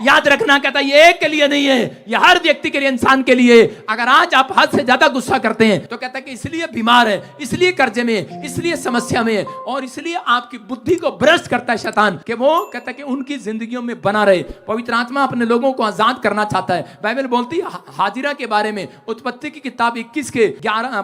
याद रखना, कहता है ये एक के लिए नहीं है, ये हर व्यक्ति के लिए, इंसान के लिए। अगर आज आप हद से ज्यादा गुस्सा करते हैं तो कहता है कि इसलिए बीमार है, इसलिए कर्जे में, इसलिए समस्या में, और इसलिए आपकी बुद्धि को भ्रष्ट करता है शैतान, कि वो कहता है कि उनकी जिंदगियों में बना रहे। पवित्र आत्मा अपने लोगों को आजाद करना चाहता है। बाइबल बोलती है हाजिरा के बारे में, उत्पत्ति की किताब 21 के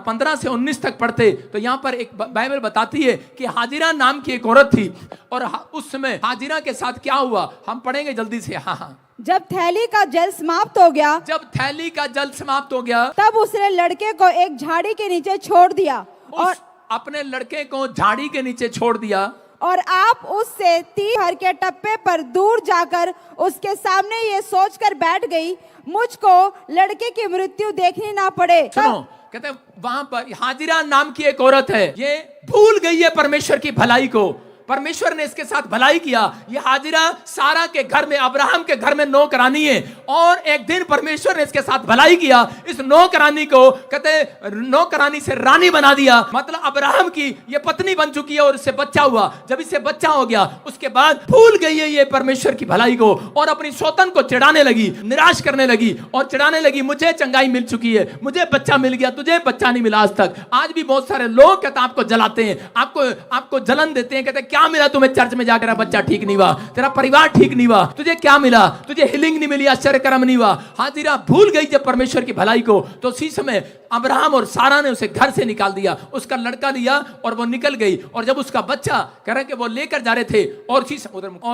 15 से 19 तक पढ़ते तो यहां पर एक बाइबल बताती है कि हाजिरा नाम की एक औरत थी, और उस समय हाजिरा के साथ क्या हुआ हम पढ़ेंगे जल्दी से। हाँ, जब थैली का जल समाप्त हो गया, जब थैली का जल समाप्त हो गया, तब उसने लड़के को एक झाड़ी के नीचे छोड़ दिया, और अपने लड़के को झाड़ी के नीचे छोड़ दिया, और आप उससे तीर के टप्पे पर दूर जाकर उसके सामने ये सोचकर बैठ गई, मुझको लड़के की मृत्यु देखनी ना पड़े। सुनो, कहते वहां पर हाजिरा नाम की एक औरत है, ये भूल गई है परमेश्वर की भलाई को। परमेश्वर ने इसके साथ भलाई किया। ये हाजिरा सारा के घर में, अब्राहम के घर में नौकरानी है, और एक दिन परमेश्वर ने इसके साथ भलाई किया। इस नौकरानी को कहते नौकरानी से रानी बना दिया, मतलब अब्राहम की ये पत्नी बन चुकी है, और इससे बच्चा हुआ। जब इससे बच्चा हो गया उसके बाद भूल गई है ये परमेश्वर की भलाई को, और अपनी सौतन को चिढ़ाने लगी, निराश करने लगी, और चिढ़ाने लगी मुझे चंगाई मिल चुकी है, मुझे बच्चा मिल गया, तुझे बच्चा नहीं मिला आज तक। आज भी बहुत सारे लोग कहते आपको जलाते हैं, आपको जलन देते हैं, कहते क्या मिला तुम्हें चर्च में जाकर, बच्चा ठीक नहीं हुआ, तेरा परिवार ठीक नहीं हुआ, तुझे क्या मिला, तुझे हीलिंग नहीं मिली, आश्चर्य कर्म नहीं हुआ। हाजिरा भूल गई जब परमेश्वर की भलाई को, तो उसी समय अब्राहम और सारा ने उसे घर से निकाल दिया, उसका लड़का लिया और वो निकल गई। और जब उसका बच्चा कह रहे कि वो लेकर जा रहे थे, और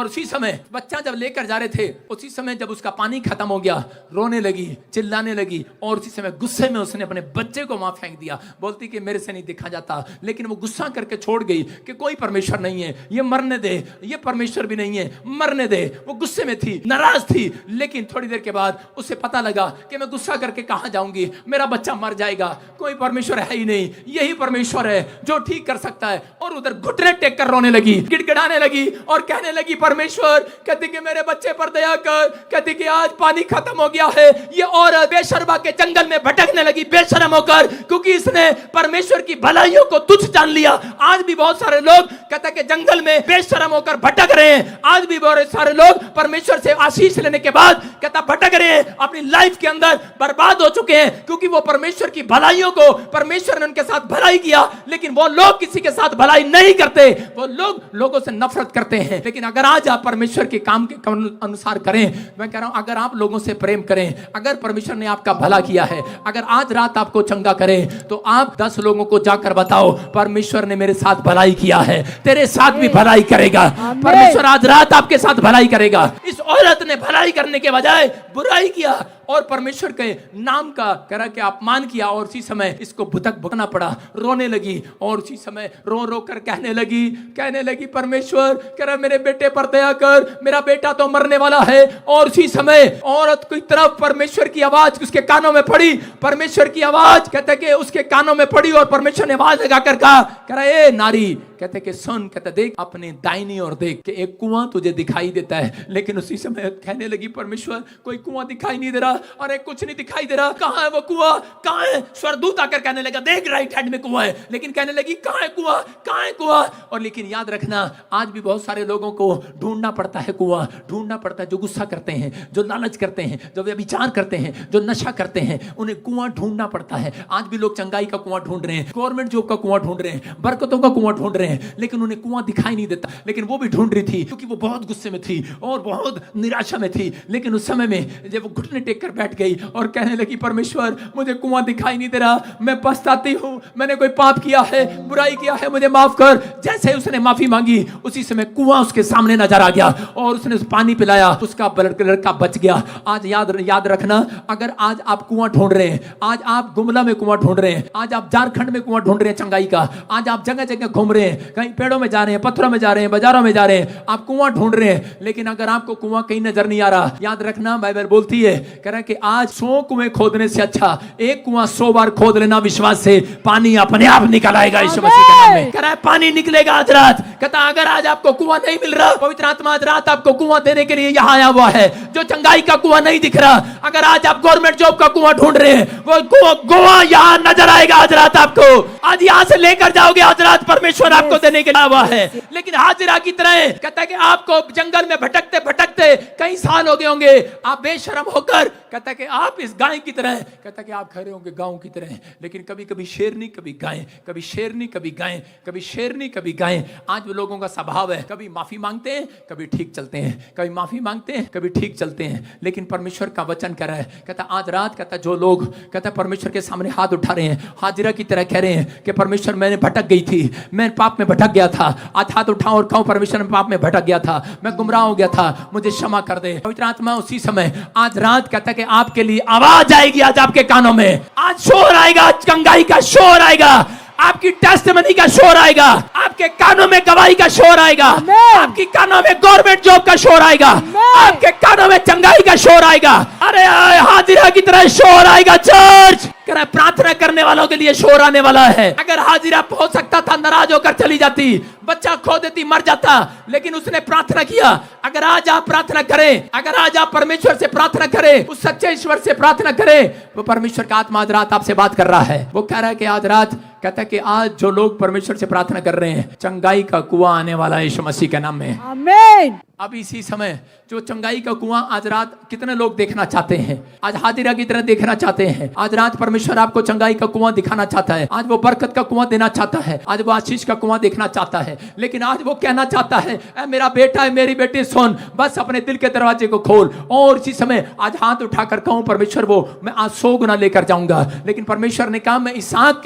उसी समय बच्चा जब लेकर जा रहे थे, उसी समय जब उसका पानी खत्म हो गया, रोने लगी, चिल्लाने लगी, और उसी समय गुस्से में उसने अपने बच्चे को वहां फेंक दिया। बोलती कि मेरे से नहीं देखा जाता, लेकिन वो गुस्सा करके छोड़ गई कि कोई परमेश्वर नहीं है, ये मरने दे, ये परमेश्वर भी नहीं है, मरने दे। वो गुस्से में थी, नाराज थी, लेकिन थोड़ी देर के बाद उसे पता लगा कि मैं गुस्सा करके कहां जाऊंगी, मेरा बच्चा मर जाएगा, कोई परमेश्वर है ही नहीं, यही परमेश्वर है जो ठीक कर सकता है। और उधर घुटने टेक कर रोने लगी, गिड़गिड़ाने लगी, और कहने लगी परमेश्वर, कहती कि मेरे बच्चे पर दया कर, कहती कि आज पानी खत्म हो गया है। ये औरत बेशर्मा के जंगल में भटकने लगी बेशर्म होकर, क्योंकि इसने परमेश्वर की भलाइयों को तुच्छ जान लिया। आज भी बहुत सारे लोग कहते कि जंगल में बेशर्म होकर भटक रहे हैं। आज भी बहुत सारे लोग परमेश्वर से आशीष लेने के बाद कहता भटक रहे हैं, अपनी लाइफ के अंदर बर्बाद हो चुके हैं, क्योंकि वो परमेश्वर की भलाइयों को, परमेश्वर ने उनके साथ भलाई किया, लेकिन वो लोग किसी के साथ भलाई नहीं करते, वो लोग लोगों से नफरत करते हैं। लेकिन अगर आज आप परमेश्वर के काम के अनुसार करें, मैं कह रहा हूं, अगर आप लोगों से प्रेम करें, अगर परमेश्वर ने आपका भला किया है, अगर आज रात आपको चंगा करे, तो आप 10 लोगों को जाकर बताओ परमेश्वर ने मेरे साथ भलाई किया है, तेरे साथ भी भलाई करेगा, परमेश्वर आज रात आपके साथ भलाई करेगा। इस औरत ने भलाई करने के बजाय बुराई किया, और परमेश्वर के नाम का कह रहा कि अपमान किया, और उसी समय इसको भुगतना पड़ा, रोने लगी, और उसी समय रो रो कर कहने लगी परमेश्वर कह रहा मेरे बेटे पर दया कर, मेरा बेटा तो मरने वाला है। और उसी समय औरत की तरफ परमेश्वर की आवाज उसके कानों में पड़ी, परमेश्वर की आवाज कहते कि उसके कानों में पड़ी, और परमेश्वर ने आवाज लगाकर कहा, कह रहा ए नारी, कहते कि सुन, कहते देख अपने दाहिनी और देख कि एक कुआं तुझे दिखाई देता है। लेकिन उसी समय कहने लगी परमेश्वर कोई कुआं दिखाई नहीं दे रहा, अरे कुछ नहीं दिखाई दे रहा, कहां है वो कुआं, कहां है? स्वरदूत आकर कहने लगा देख राइट हैंड में कुआं है, लेकिन कहने लगी कहां है कुआं, कहां है कुआं? और लेकिन याद रखना, आज भी बहुत सारे लोगों को ढूंढना पड़ता है कुआं, ढूंढना पड़ता है। जो गुस्सा करते हैं, जो लालच करते हैं, जो व्यभिचार करते हैं, जो नशा करते हैं, उन्हें कुआं ढूंढना पड़ता है। आज भी लोग चंगाई का कुआं ढूंढ रहे हैं, गवर्नमेंट जॉब का कुआं ढूंढ रहे हैं, बरकतों का कुआं ढूंढ रहे हैं, लेकिन उन्हें कुआं दिखाई नहीं देता। लेकिन वो भी ढूंढ रही थी, क्योंकि वो बहुत गुस्से में थी और बहुत निराशा में थी। लेकिन उस समय में जब वो घुटने टेक कर बैठ गई और कहने लगी परमेश्वर मुझे कुआं दिखाई नहीं दे रहा, मैं पछताती हूं, मैंने कोई पाप किया है, बुराई किया है, मुझे माफ कर। जैसे उसने माफी मांगी, उसी समय कुआं उसके सामने नजर आ गया, और उसने उस पानी पिलाया, उसका लड़का बच गया। आज याद रखना, अगर आज आप कुआं ढूंढ रहे हैं, आज आप गुमला में कुआं ढूंढ रहे हैं, आज आप झारखंड में कुआं ढूंढ रहे हैं चंगाई का, आज आप जगह जगह घूम रहे हैं, कहीं पेड़ों में जा रहे हैं, पत्थरों में जा रहे हैं, बाजारों में जा रहे हैं, आप कुआं ढूंढ रहे हैं, लेकिन अगर आपको कुआं कहीं नजर नहीं आ रहा, याद रखना बाइबल बोलती है, कह रहा है कि आज 100 कुएं खोदने से अच्छा एक कुआं 100 बार खोद लेना, विश्वास से पानी अपने आप निकल आएगा यीशु मसीह के नाम में। कह रहा है पानी निकलेगा आज रात। कहता अगर आज आपको कुआं नहीं मिल रहा, पवित्र आत्मा आज रात आपको कुआं देने के लिए यहाँ आया हुआ है। जो चंगाई का कुआं नहीं दिख रहा, अगर आज आप गवर्नमेंट जॉब का कुआं ढूंढ रहे हैं, वो कुआं यहाँ नजर आएगा आज रात आपको। आज यहाँ से लेकर जाओगे, आज रात परमेश्वर आपको देने के लिए आया हुआ है। लेकिन हाजिरा की तरह कहता है कि आपको जंगल में भटकते भटकते कई साल हो गए होंगे, आप बेशर्म होकर कहता है कि आप इस गाय की तरह, कहता है कि आप खड़े होंगे गांव की तरह, लेकिन कभी कभी शेरनी कभी गाय, कभी शेरनी कभी गाय, कभी शेरनी कभी गाय। आज वो लोगों का स्वभाव है, कभी माफी मांगते हैं कभी ठीक चलते हैं, कभी माफी मांगते हैं कभी ठीक चलते हैं। लेकिन परमेश्वर का वचन कह रहा है, कहता आज रात कहता जो लोग कहता परमेश्वर के सामने हाथ उठा रहे हैं, हाजिरा की तरह कह रहे हैं कि परमेश्वर मैंने भटक गई थी, मैं पाप में भटक गया था, आज हाथ उठाऊं और कहूं परमेश्वर मैं पाप में भटक गया था, मैं गुमराह हो गया था, मुझे क्षमा कर दे। पवित्र आत्मा उसी समय आज रात कहता है कि आपके लिए आवाज आएगी, आज आपके कानों में आज शोर आएगा, आज कंगाई का शोर आएगा, आपकी टेस्टिमनी का शोर आएगा, आपके कानों में गवाही का शोर आएगा, आपकी कानों में गवर्नमेंट जॉब का शोर आएगा, आपके कानों में चंगाई का शोर आएगा। अरे हाजिरा की तरह शोर आएगा। चर्च प्रार्थना करने वालों के लिए शोर आने वाला है। अगर हाजिरा हो सकता था नाराज होकर चली जाती, बच्चा खो देती, मर जाता, लेकिन उसने प्रार्थना किया। अगर आज आप प्रार्थना करें, अगर आज आप परमेश्वर से प्रार्थना करें, उस सच्चे ईश्वर से प्रार्थना करें, वो परमेश्वर का आत्मा आज रात आपसे बात कर रहा है। वो कह रहा है कि आज रात कहता है कि आज जो लोग परमेश्वर से प्रार्थना कर रहे हैं, चंगाई का कुआं आने वाला है यीशु मसीह के नाम में। आमीन। अब इसी समय जो चंगाई का कुआं आज रात कितने लोग देखना चाहते हैं, आज हाजिरा की तरह देखना चाहते हैं। आज रात परमेश्वर आपको चंगाई का कुआं दिखाना चाहता है, आज वो बरकत का कुआं देना चाहता है, आज वो आशीष का कुआं देखना चाहता है। लेकिन आज वो कहना चाहता है, ऐ मेरा बेटा है, मेरी बेटी सुन, बस अपने दिल के दरवाजे को खोल। और इसी समय आज हाथ उठाकर कहूं परमेश्वर वो मैं आज 100 गुना लेकर जाऊंगा। लेकिन परमेश्वर ने कहा मैं इसहाक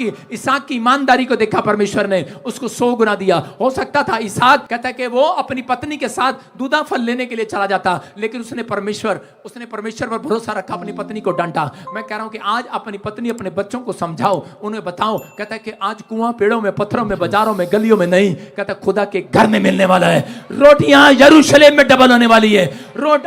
की ईमानदारी को देखा, परमेश्वर ने उसको 100 गुना दिया। हो सकता था इसहाक कहता है कि वो अपनी पत्नी के साथ दूधा फल लेने के लिए चला जाता, लेकिन उसने परमेश्वर पर भरोसा रखा, अपनी पत्नी को डांटा। मैं कह रहा हूं कि आज अपनी पत्नी अपने बच्चों को समझाओ, उन्हें बताओ, कहता है कि आज कुआं पेड़ों में, पत्थरों में, बाजारों में, गलियों में नहीं, कहता खुदा के घर में मिलने वाला है। रोटियां यरूशलेम में डबल होने वाली है।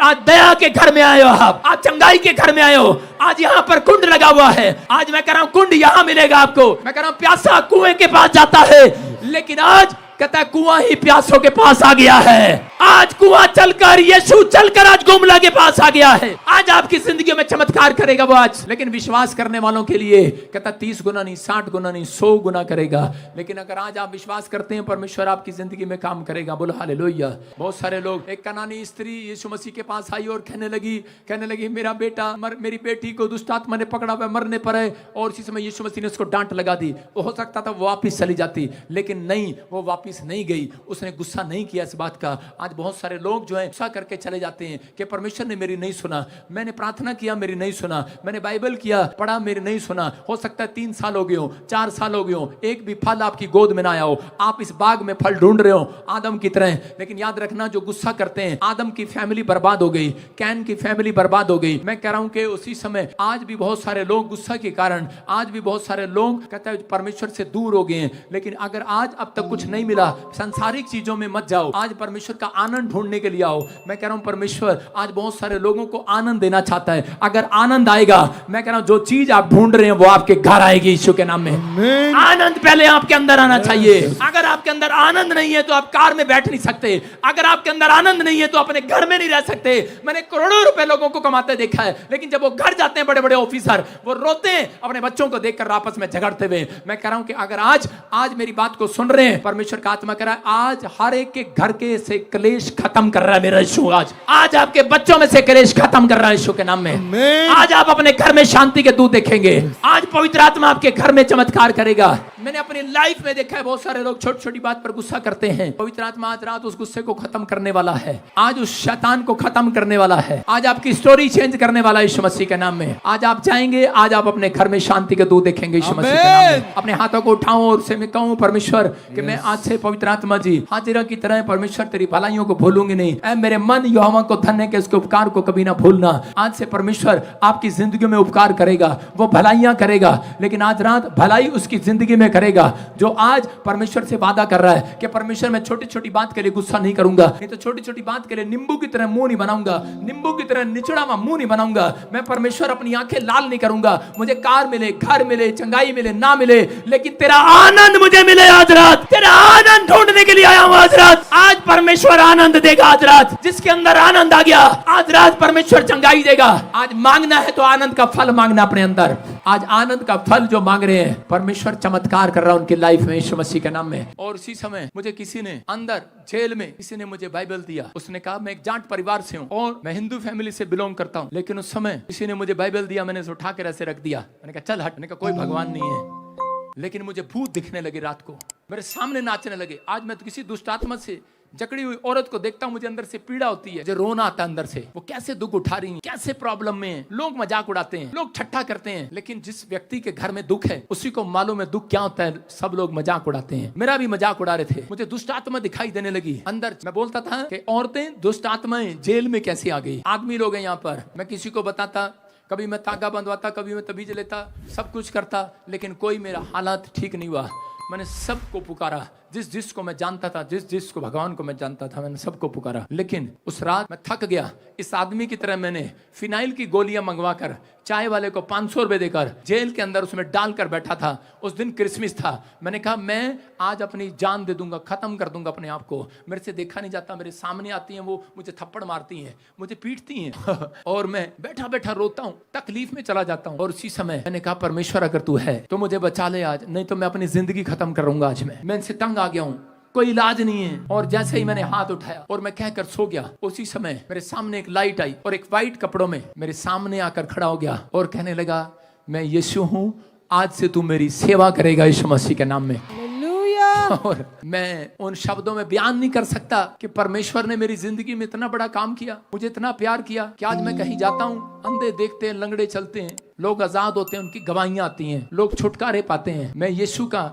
आज दया के घर में आए हो, आप चंगाई के घर में आए हो। आज यहाँ पर कुंड लगा हुआ है, आज मैं कह रहा हूं कुंड यहां मिलेगा आपको। मैं कह रहा हूं प्यासा कुएं के पास जाता है, लेकिन आज कहता है कुआं ही प्यासों के पास आ गया है। आज कुआं चलकर, यीशु चलकर आज गुमला के पास आ गया है। आज आपकी जिंदगी में चमत्कार करेगा वो आज। लेकिन विश्वास करने वालों के लिए कहता 30 गुना नहीं, 60 गुना नहीं, 100 गुना करेगा। लेकिन अगर आज आप विश्वास करते हैं, परमेश्वर आपकी जिंदगी में काम करेगा। बोलो हालेलुया। बहुत सारे लोग, एक कनानी स्त्री यीशु मसीह के पास आई और कहने लगी मेरा बेटा मेरी बेटी को दुष्ट आत्मा ने पकड़ा हुआ, मरने पर है। और इसी समय यीशु मसीह ने उसको डांट लगा दी। वो हो सकता था वो वापिस चली जाती, लेकिन नहीं, वो वापिस नहीं गई। उसने गुस्सा नहीं किया इस बात का। आज बहुत सारे लोग जो है गुस्सा करके चले जाते हैं कि परमेश्वर ने मेरी नहीं सुना, मैंने प्रार्थना किया मेरी नहीं सुना, मैंने बाइबल किया पढ़ा मेरी नहीं सुना। हो सकता है 3 साल हो गए हो, 4 साल हो गए हो, एक भी फल आपकी गोद में ना आया हो। आप इस बाग में फल ढूंढ रहे हो आदम की तरह। लेकिन याद रखना, जो गुस्सा करते हैं, आदम की फैमिली बर्बाद हो गई, कैन की फैमिली बर्बाद हो गई। मैं कह रहा हूं कि उसी समय आज भी बहुत सारे लोग गुस्सा के कारण, आज भी बहुत सारे लोग कहते हैं परमेश्वर से दूर हो गए हैं। लेकिन अगर आज अब तक कुछ नहीं मिला, सांसारिक चीजों में मत जाओ, आज परमेश्वर का आनंद ढूंढने के लिए आओ। मैं कह रहा हूं परमेश्वर आज बहुत सारे लोगों को आनंद देना चाहता है। अगर आनंद आएगा, मैं कह रहा हूं जो चीज आप ढूंढ रहे हैं वो आपके घर आएगी यीशु के नाम में। आनंद पहले आपके अंदर आना चाहिए। अगर आपके अंदर आनंद नहीं है तो आप कार में बैठ नहीं सकते। अगर आपके अंदर आनंद नहीं है तो अपने घर में नहीं रह सकते। मैंने करोड़ों रुपए लोगों को कमाते देखा है, लेकिन जब वो घर जाते हैं, बड़े बड़े ऑफिसर, वो रोते हैं अपने बच्चों को देखकर आपस में झगड़ते हुए। मैं कह रहा हूं कि अगर आज मेरी बात को सुन रहे हैं, परमेश्वर का आत्मा कह रहा है आज हर एक के घर के से क्लेश खत्म कर रहा है मेरा यीशु। आज आपके बच्चों में से क्लेश खत्म कर रहा है यीशु के नाम में। आज आप अपने घर में शांति के दूत देखेंगे। आज पवित्र आत्मा आपके घर में चमत्कार करेगा। मैंने अपनी लाइफ में देखा है बहुत सारे लोग छोटी छोटी बात पर गुस्सा करते हैं। पवित्र आत्मा आज रात उस गुस्से को खत्म करने वाला है। आज उस शैतान को खत्म करने वाला है। आज आपकी स्टोरी चेंज करने वाला है यीशु मसीह के नाम में। आज आप जाएंगे, आज आप अपने घर में शांति के दूत देखेंगे यीशु मसीह के नाम में। अपने हाथों को उठाऊं और से मैं कहूं परमेश्वर कि मैं आज से पवित्र आत्मा जी हाजिरा की तरह परमेश्वर तेरी भलाइयों को भूलूंगी नहीं। ऐ मेरे मन यहोवा को धन्य के उसके उपकार को कभी ना भूलना। आज से परमेश्वर आपकी जिंदगी में उपकार करेगा, वो भलाइयां करेगा। लेकिन आज रात भलाई उसकी जिंदगी में करेगा जो आज परमेश्वर से वादा कर रहा है कि परमेश्वर मैं छोटी छोटी बात के लिए गुस्सा नहीं करूंगा, नहीं तो छोटी छोटी बात के लिए नींबू की तरह मुंह नहीं बनाऊंगा, नींबू की तरह निचड़ा हुआ मुंह नहीं बनाऊंगा। मैं परमेश्वर अपनी आंखें लाल नहीं करूंगा। मुझे कार मिले, घर मिले, चंगाई मिले, ना मिले, लेकिन तेरा आनंद मुझे मिले आज रात। तेरा आनंद ढूंढने के लिए आया हूं आज रात। आज परमेश्वर आनंद देगा आज रात। जिसके अंदर आनंद आ गया, आज रात परमेश्वर चंगाई देगा। आज मांगना है तो आनंद का फल मांगना अपने अंदर। आज आनंद का फल जो मांग रहे हैं, परमेश्वर चमत्कार कर रहा है उनकी लाइफ में यीशु मसीह के नाम में। और उसी समय मुझे किसी ने अंदर जेल में किसी ने मुझे बाइबल दिया। उसने कहा मैं एक जाट परिवार से हूँ और मैं हिंदू फैमिली से बिलोंग करता हूँ, लेकिन उस समय किसी ने मुझे बाइबल दिया, मैंने उसे उठा कर ऐसे रख दिया। मैंने कहा चल हट। मैंने कहा कोई भगवान नहीं है। लेकिन मुझे भूत दिखने लगे, रात को मेरे सामने नाचने लगे। आज मैं तो किसी दुष्ट आत्मा से जकड़ी हुई औरत को देखता हूं, मुझे अंदर से पीड़ा होती है, मुझे रोना आता है अंदर से। वो कैसे दुख उठा रही है, कैसे प्रॉब्लम में है। लोग मजाक उड़ाते हैं, लोग ठट्ठा करते हैं, लेकिन जिस व्यक्ति के घर में दुख है उसी को मालूम है दुख क्या होता है। सब लोग मजाक उड़ाते हैं, मेरा भी मजाक उड़ा रहे थे। मुझे दुष्ट आत्मा दिखाई देने लगी अंदर। मैं बोलता था कि औरतें दुष्ट आत्माएं जेल में कैसे आ गई, आदमी लोग हैं यहाँ पर। मैं किसी को बताता, कभी मैं तागा बंधवाता, कभी मैं तबीज लेता, सब कुछ करता, लेकिन कोई मेरा हालात ठीक नहीं हुआ। मैंने सबको पुकारा, जिस जिसको मैं जानता था, जिस जिसको भगवान को मैं जानता था, मैंने सबको पुकारा। लेकिन उस रात मैं थक गया। इस आदमी की तरह मैंने फिनाइल की गोलियां मंगवाकर चाय वाले को 500 रुपए देकर जेल के अंदर उसमें डालकर बैठा था। उस दिन क्रिसमस था। मैंने कहा मैं आज अपनी जान दे दूंगा, खत्म कर दूंगा अपने आप को। मेरे से देखा नहीं जाता, मेरे सामने आती हैं, वो मुझे थप्पड़ मारती हैं, मुझे पीटती हैं और मैं बैठा बैठा रोता हूँ, तकलीफ में चला जाता हूँ। और उसी समय मैंने कहा परमेश्वर अगर तू है तो मुझे बचा ले आज, नहीं तो मैं अपनी जिंदगी खत्म करूंगा आज। मैं इनसे तंग आ गया हूँ, कोई इलाज नहीं है। और जैसे ही मैंने हाथ उठाया और मैं कहकर सो गया, उसी समय मेरे सामने एक लाइट आई और एक वाइट कपड़ों में मेरे सामने आकर खड़ा हो गया और कहने लगा मैं यीशु हूँ, आज से तू मेरी सेवा करेगा यीशु मसीह के नाम में। हालेलुया। और मैं उन शब्दों में बयान नहीं कर सकता कि परमेश्वर ने मेरी जिंदगी में इतना बड़ा काम किया, मुझे इतना प्यार किया कि आज मैं कहीं जाता हूँ, अंधे देखते हैं, लंगड़े चलते हैं, लोग आजाद होते हैं, उनकी गवाहियां आती हैं, लोग छुटकारे पाते हैं। मैं यीशु का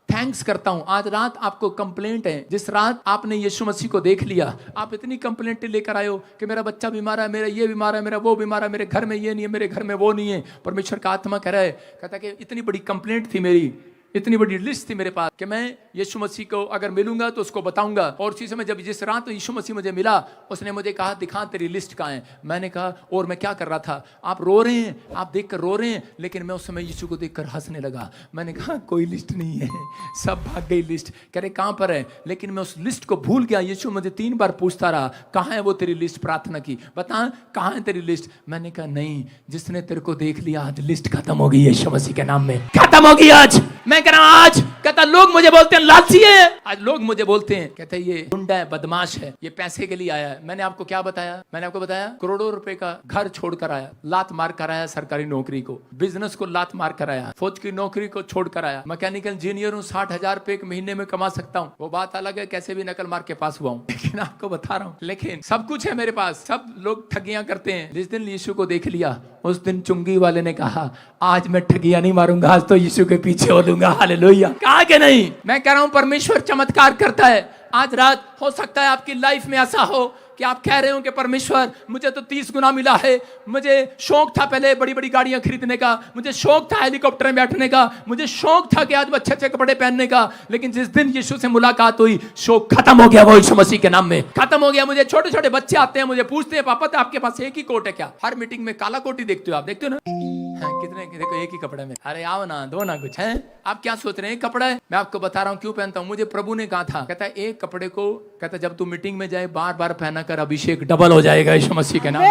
थैंक्स करता हूं। आज रात आपको कंप्लेंट है, जिस रात आपने यीशु मसीह को देख लिया, आप इतनी कंप्लेंट लेकर आए हो कि मेरा बच्चा बीमार है, मेरा ये बीमार है, मेरा वो बीमार है, मेरे घर में ये नहीं है, मेरे घर में वो नहीं है। परमेश्वर का आत्मा कह रहा है, कहता है कि इतनी बड़ी कंप्लेंट थी मेरी, इतनी बड़ी लिस्ट थी मेरे पास कि मैं यीशु मसीह को अगर मिलूंगा तो उसको बताऊंगा। और उसी समय जब जिस रात यीशु मसीह मुझे मिला, उसने मुझे कहा दिखा तेरी लिस्ट कहाँ है। मैंने कहा और मैं क्या कर रहा था, आप रो रहे हैं, आप देखकर रो रहे हैं, लेकिन मैं उस समय यीशु को देखकर हंसने लगा। मैंने कहा कोई लिस्ट नहीं है, सब भाग गई लिस्ट। कह रहे कहाँ पर है, लेकिन मैं उस लिस्ट को भूल गया। यीशु मुझे 3 बार पूछता रहा कहाँ है वो तेरी लिस्ट, प्रार्थना की, बता कहाँ है तेरी लिस्ट। मैंने कहा नहीं, जिसने तेरे को देख लिया आज लिस्ट खत्म हो गई यीशु मसीह के नाम में, खत्म हो गई आज। मैं कह रहा हूं आज, कहता लोग मुझे बोलते हैं लालची है, आज लोग मुझे बोलते हैं, कहते हैं ये गुंडा है, बदमाश है, ये पैसे के लिए आया है। मैंने आपको क्या बताया, मैंने आपको बताया करोड़ों रुपए का घर छोड़कर आया, लात मार कर आया, सरकारी नौकरी को, बिजनेस को लात मार कर आया, फौज की नौकरी को छोड़कर आया, मैकेनिकल इंजीनियर हूँ, 60,000 रुपए एक महीने में कमा सकता हूँ। वो बात अलग है कैसे भी नकल मार के पास हुआ हूँ, लेकिन आपको बता रहा हूँ, लेकिन सब कुछ है मेरे पास। सब लोग ठगियां करते हैं। जिस दिन यीशु को देख लिया, उस दिन चुंगी वाले ने कहा आज मैं ठगियां नहीं मारूंगा, आज तो यीशु के पीछे हो लूंगा। हालेलुया। कहा कि नहीं, मैं कह रहा हूं परमेश्वर चमत्कार करता है। आज रात हो सकता है आपकी लाइफ में ऐसा हो कि आप कह रहे हो कि परमेश्वर मुझे तो 30 गुना मिला है। मुझे शौक था पहले बड़ी बड़ी गाड़ियां खरीदने का, मुझे शौक था हेलीकॉप्टर में बैठने का, मुझे शौक था कि आज अच्छे अच्छे कपड़े पहनने का, लेकिन जिस दिन यीशु से मुलाकात हुई शौक खत्म हो गया। वो यीशु मसीह के नाम में खत्म हो गया। मुझे छोटे छोटे बच्चे आते हैं, मुझे पूछते हैं पापा तो आपके पास एक ही कोट है क्या? हर मीटिंग में काला कोट ही देखते हो आप, देखते हो ना? कितने देखो एक ही कपड़े में, अरे आओ ना दो ना कुछ है। आप क्या सोच रहे हैं कपड़ा है? मैं आपको बता रहा हूँ क्यों पहनता हूँ। मुझे प्रभु ने कहा था, कहता है एक कपड़े को, कहता जब तू मीटिंग में जाए बार बार पहना कर, अभिषेक डबल हो जाएगा यीशु मसीह के नाम।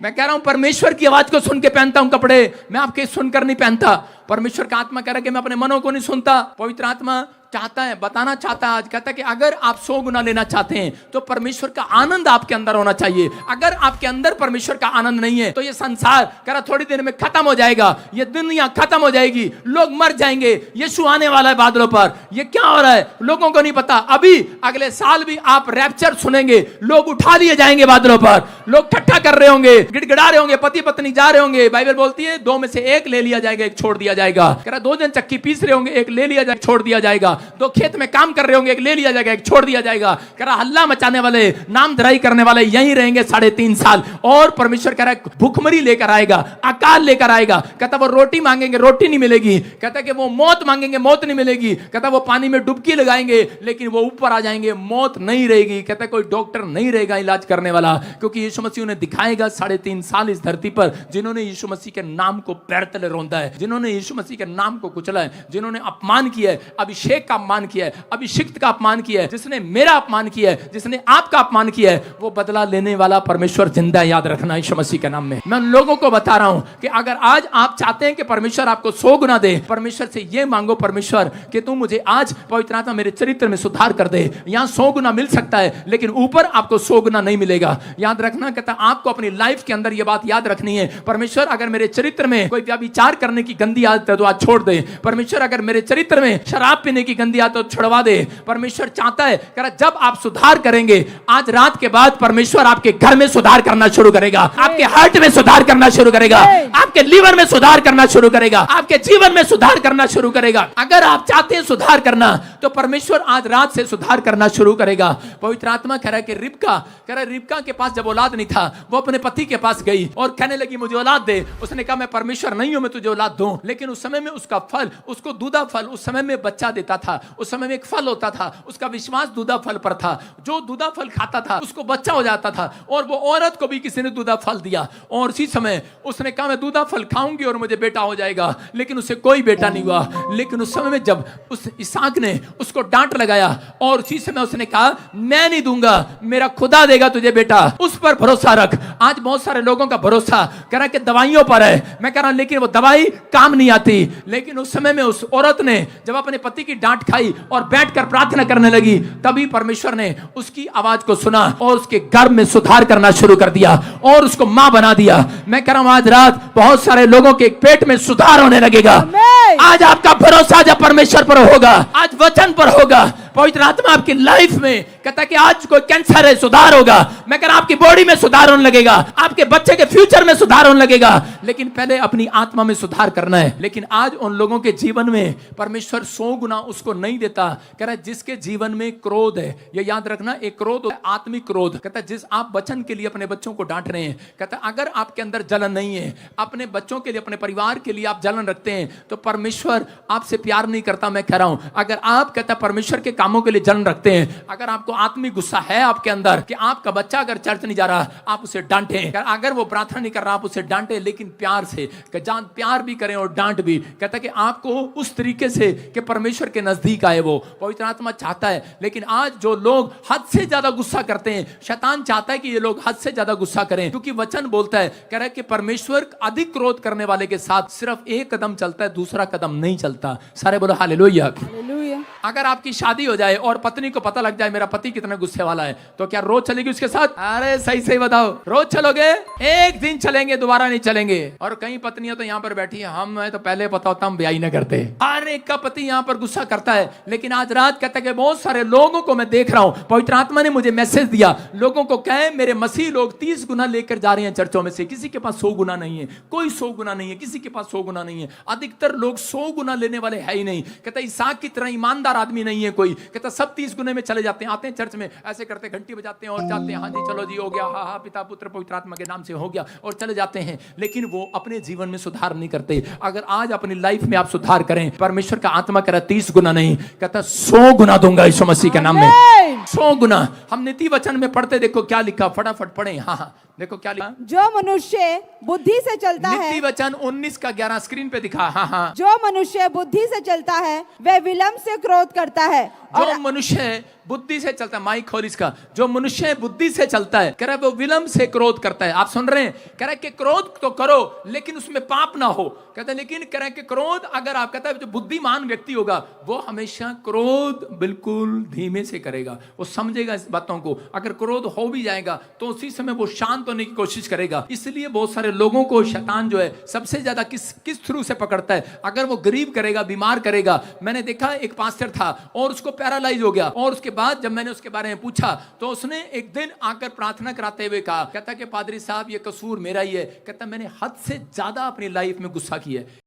मैं कह रहा हूँ परमेश्वर की आवाज को सुन के पहनता हूँ कपड़े, मैं आपके सुनकर नहीं पहनता। परमेश्वर का आत्मा कह रहा है कि मैं अपने मनों को नहीं सुनता। पवित्र आत्मा चाहता है, बताना चाहता है आज, कहता है कि अगर आप 100 गुना लेना चाहते हैं तो परमेश्वर का आनंद आपके अंदर होना चाहिए। अगर आपके अंदर परमेश्वर का आनंद नहीं है तो ये संसार कह रहा थोड़ी देर में खत्म हो जाएगा, ये दुनिया खत्म हो जाएगी, लोग मर जाएंगे, यीशु आने वाला है बादलों पर। ये क्या हो रहा है लोगों को नहीं पता। अभी अगले साल भी आप रैप्चर सुनेंगे, लोग उठा लिए जाएंगे बादलों पर, लोग ठट्ठा कर रहे होंगे, गिड़गिड़ा रहे होंगे, पति पत्नी जा रहे होंगे। बाइबल बोलती है 2 में से 1 ले लिया जाएगा, 1 छोड़ दिया जाएगा। कह रहा 2 जन चक्की पीस रहे होंगे, 1 ले लिया जाएगा, छोड़ दिया जाएगा। 2 खेत में काम कर रहे होंगे, 1 ले लिया जाएगा, 1 छोड़ दिया जाएगा। कह रहा हल्ला मचाने वाले, नाम धराई करने वाले यहीं रहेंगे 3.5 साल। और परमेश्वर कह रहा है भूखमरी लेकर आएगा, अकाल लेकर आएगा। कहता वो रोटी मांगेंगे, रोटी नहीं मिलेगी। कहता कि वो मौत मांगेंगे, मौत नहीं मिलेगी। कहता वो पानी में डुबकी लगाएंगे लेकिन वो ऊपर आ जाएंगे, मौत नहीं रहेगी। कहता कोई डॉक्टर नहीं रहेगा इलाज करने वाला, क्योंकि यीशु मसीह उन्हें दिखाएगा 3.5 साल इस धरती पर जिन्होंने यीशु मसीह के नाम को पैर तले रौंदा है, जिन्होंने यीशु मसीह के नाम को कुचला है, जिन्होंने अपमान किया है। अभिषेक का अपमान किया है, अभिषिक्त का अपमान किया है, जिसने मेरा अपमान किया है, जिसने आपका अपमान किया है, वो बदला लेने वाला परमेश्वर जिंदा है। याद रखना यीशु मसीह के नाम में। मैं उन लोगों को बता रहा हूं कि अगर आज आप चाहते हैं कि परमेश्वर आपको 100 गुना दे, परमेश्वर से ये मांगो, परमेश्वर कि तू मुझे आज पवित्र आत्मा मेरे चरित्र में सुधार कर दे। यहां 100 गुना मिल सकता है, लेकिन ऊपर आपको 100 गुना नहीं मिलेगा। याद रखना, कहता आपको अपनी लाइफ के अंदर यह बात याद रखनी है, परमेश्वर अगर मेरे चरित्र में कोई व्यभिचार करने की गंदी आदत है तो आज छोड़ दे। परमेश्वर अगर मेरे चरित्र में शराब पीने की गंदी आदत तो छुड़वा दे। परमेश्वर चाहता है कह रहा जब आप सुधार करेंगे, आज रात के बाद परमेश्वर आपके घर में सुधार करना शुरू करेगा, आपके हार्ट में सुधार करना शुरू करेगा, आपके लीवर में सुधार करना शुरू करेगा, आपके जीवन में सुधार करना शुरू करेगा। अगर आप चाहते हैं सुधार करना तो परमेश्वर आज रात से सुधार करना शुरू करेगा। पवित्र आत्मा कह रहा है कि रिबका के पास जब औलाद नहीं था, वो अपने पति के पास गई और कहने लगी मुझे औलाद दे। उसने कहा मैं परमेश्वर नहीं हूं, मैं तुझे औलाद दूं। लेकिन उस समय में उसका फल, उसको दूधा फल उस समय में बच्चा देता था। उस समय में एक फल होता था, उसका विश्वास दूधा फल पर था। जो दूधा फल खाता था उसको बच्चा हो जाता था, और वो औरत को भी किसी ने दूधा फल दिया। और उसी समय उसने कहा मैं दूधा फल खाऊंगी और मुझे बेटा हो जाएगा, लेकिन उसे कोई बेटा नहीं हुआ। लेकिन उस समय में जब उस इसहाक ने उसको डांट लगाया और उसी समय उसने कहा मैं नहीं दूंगा, मेरा खुदा देगा तुझे बेटा, उस पर भरोसा रख। आज बहुत सारे लोगों का भरोसा कह रहा है कि दवाइयों पर है। मैं कह रहा हूं लेकिन वो दवाई काम नहीं आती। लेकिन उस समय में उस औरत ने जब अपने पति की डांट खाई और बैठकर प्रार्थना करने लगी, तभी परमेश्वर ने उसकी आवाज को सुना और उसके गर्भ में सुधार करना शुरू कर दिया और उसको मां बना दिया। मैं कह रहा हूं आज रात बहुत सारे लोगों के पेट में सुधार होने लगेगा। आज आपका भरोसा जब परमेश्वर पर होगा, आज वचन पर होगा, पवित्र आत्मा आपकी लाइफ में कहता है कि आज कोई कैंसर है, सुधार होगा। मैं कह रहा हूं आपकी बॉडी में सुधार होने लगेगा, आपके बच्चे के फ्यूचर में सुधार होने लगेगा। लेकिन पहले अपनी आत्मा में सुधार करना है। लेकिन आज उन लोगों के जीवन में परमेश्वर 100 गुना उसको नहीं देता। कह रहा है जिसके जीवन में क्रोध है, ये याद रखना, एक क्रोध आत्मिक क्रोध। कहता है जिस आप वचन के लिए अपने बच्चों को डांट रहे हैं, कहता है अगर आपके अंदर जलन नहीं है, अपने बच्चों के लिए, अपने परिवार के लिए आप जलन रखते हैं, तो परमेश्वर आपसे प्यार नहीं करता। मैं कह रहा हूं अगर आप कहता परमेश्वर के कामों के लिए जलन रखते हैं, अगर आपको आत्मिक गुस्सा है आपके अंदर कि आपका बच्चा अगर चर्च नहीं जा रहा, आप उसे डांटें। अगर वो प्रार्थना नहीं कर रहा, आप उसे डांटें, लेकिन प्यार से, प्यार भी करें और डांट भी। कहता है कि आपको उस तरीके से कि परमेश्वर के नजदीक आए, वो पवित्र आत्मा चाहता है। लेकिन आज जो लोग हद से ज्यादा गुस्सा करते हैं, शैतान चाहता है कि ये लोग हद से ज्यादा गुस्सा करें, क्योंकि वचन बोलता है, कह रहा है कि परमेश्वर अधिक क्रोध करने वाले के साथ सिर्फ एक कदम चलता है, दूसरा कदम नहीं चलता। सारे बोलो हालेलुया। अगर आपकी शादी हो जाए और पत्नी को पता लग जाए मेरा पति कितना गुस्से वाला है, तो क्या रोज चलेगी उसके साथ? अरे सही सही बताओ, रोज चलोगे? एक दिन चलेंगे, दोबारा नहीं चलेंगे। और कई पत्नियां तो यहाँ पर बैठी है, हम है तो पहले पता होता हम ब्याह ही न करते। हर एक का पति यहाँ पर गुस्सा करता है। लेकिन आज रात कहता है कि बहुत सारे लोगों को मैं देख रहा हूं, पवित्र आत्मा ने मुझे मैसेज दिया, लोगों को कहे मेरे मसीह लोग 30 गुना लेकर जा रहे हैं चर्चों में से, किसी के पास 100 गुना नहीं है, कोई 100 गुना नहीं है, किसी के पास 100 गुना नहीं है। अधिकतर लोग 100 गुना लेने वाले है ही नहीं। कहता इसहाक की तरह ईमानदार आदमी नहीं है कोई। कहता सब 30 गुने में चले जाते हैं, आते हैं चर्च में ऐसे करते, घंटी बजाते हैं और जाते हैं, हाँ जी चलो जी हो गया, हाँ हाँ पिता पुत्र पवित्र आत्मा के नाम से हो गया, और चले जाते हैं। लेकिन वो अपने जीवन में सुधार नहीं करते। अगर आज अपनी लाइफ में आप सुधार करें, परमेश्वर का आत्मा कह रहा 30 गुना नहीं, कहता 100 गुना दूंगा यीशु मसीह के नाम में। 100 गुना। हम नीति वचन में पढ़ते, देखो क्या लिखा, फटाफट पढ़े। हाँ हाँ देखो क्या लिखा, जो मनुष्य बुद्धि से चलता है, नीति वचन 19 का 11 स्क्रीन पे दिखा। हाँ हाँ, जो मनुष्य बुद्धि से चलता है वह विलंब से क्रोध करता है। जो मनुष्य बुद्धि से चलता है, माइक खोल इसका, जो मनुष्य बुद्धि से चलता है, कह रहा है वो विलंब से क्रोध करता है। आप सुन रहे हैं? कह रहा है कि क्रोध तो करो लेकिन उसमें पाप ना हो। कहता है लेकिन कह रहा है कि क्रोध अगर आप, कहता है जो बुद्धिमान व्यक्ति होगा वो हमेशा क्रोध बिल्कुल धीमे से करेगा, वो समझेगा इस बातों को। अगर क्रोध हो भी जाएगा तो उसी समय वो शांत होने की कोशिश करेगा। इसलिए बहुत सारे लोगों को शैतान जो है सबसे ज्यादा किस थ्रू से पकड़ता है? अगर वो गरीब करेगा, बीमार करेगा। मैंने देखा एक पास्टर था और उसको पैरालाइज हो गया, और उसके बाद जब मैंने उसके बारे में पूछा तो उसने एक दिन आकर प्रार्थना कराते हुए कहा, कहता कि पादरी साहब ये कसूर मेरा ही है। कहता मैंने हद से ज्यादा अपनी लाइफ में गुस्सा किया है।